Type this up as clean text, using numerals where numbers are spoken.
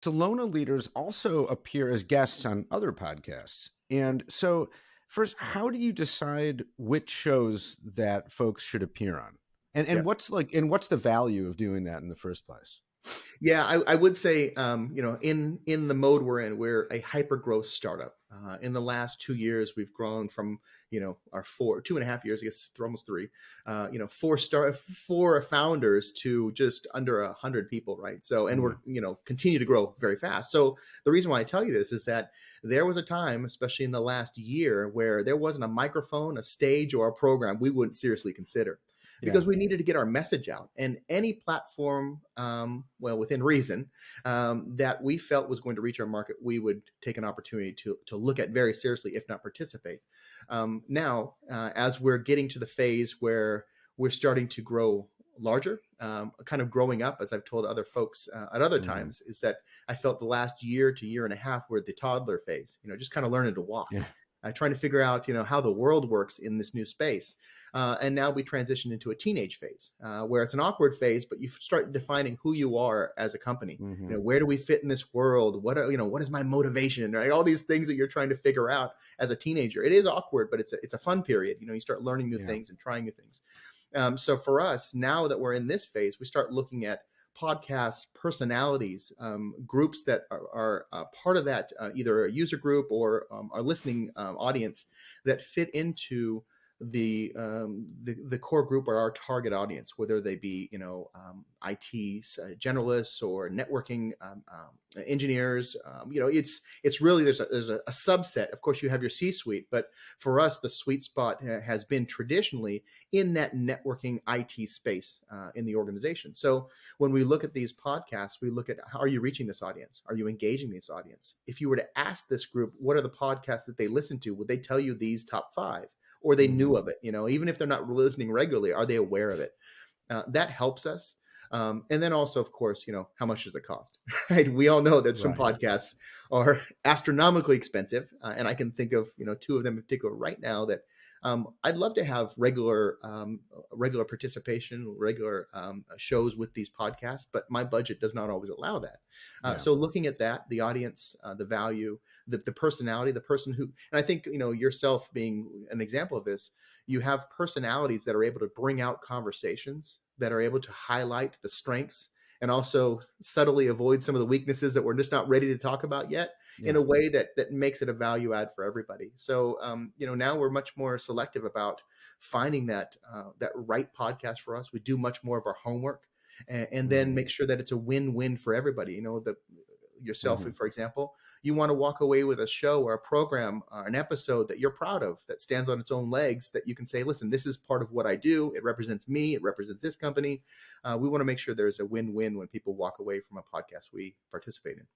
Celona leaders also appear as guests on other podcasts. And so, first, how do you decide which shows that folks should appear on? Yeah. What's the value of doing that in the first place? Yeah, I would say, in the mode we're in, we're a hyper growth startup. In the last 2 years, we've grown from, our 2.5 years, I guess, almost three, four founders to just under 100 people, right? So, and we're, Mm, continue to grow very fast. So the reason why I tell you this is that there was a time, especially in the last year, where there wasn't a microphone, a stage, or a program we wouldn't seriously consider yeah. because we needed to get our message out. And any platform, well, within reason, that we felt was going to reach our market, we would take an opportunity to look at very seriously, if not participate. Now, as we're getting to the phase where we're starting to grow larger, kind of growing up, as I've told other folks at other Hmm. times, is that I felt the last year to year and a half were the toddler phase, just kind of learning to walk. Yeah. Trying to figure out, how the world works in this new space. And now we transition into a teenage phase where it's an awkward phase, but you start defining who you are as a company. Hmm. Where do we fit in this world? What is my motivation? Right? All these things that you're trying to figure out as a teenager. It is awkward, but it's a fun period. You start learning new Yeah. things and trying new things. So for us, now that we're in this phase, we start looking at podcasts, personalities, groups that are part of that, either a user group or our listening audience that fit into the core group or our target audience, whether they be IT generalists or networking engineers. It's really there's a subset. Of course, you have your C-suite, but for us, the sweet spot has been traditionally in that networking IT space in the organization. So when we look at these podcasts, we look at how are you reaching this audience? Are you engaging this audience? If you were to ask this group, what are the podcasts that they listen to? Would they tell you these top five? Or they knew Hmm. of it, even if they're not listening regularly, are they aware of it? That helps us. And then also, of course, how much does it cost? Right? We all know that some Right. podcasts are astronomically expensive, and I can think of two of them in particular right now that I'd love to have regular participation, regular shows with these podcasts, but my budget does not always allow that. Yeah. So looking at that, the audience, the value, the personality, the person who, and I think yourself being an example of this, you have personalities that are able to bring out conversations, that are able to highlight the strengths and also subtly avoid some of the weaknesses that we're just not ready to talk about yet, in Yeah. a way that makes it a value add for everybody. So now we're much more selective about finding that right podcast for us. We do much more of our homework, and then Hmm. make sure that it's a win-win for everybody. The yourself, Hmm. for example, you want to walk away with a show or a program or an episode that you're proud of, that stands on its own legs, that you can say, listen, this is part of what I do. It represents me. It represents this company. We want to make sure there's a win-win when people walk away from a podcast we participate in.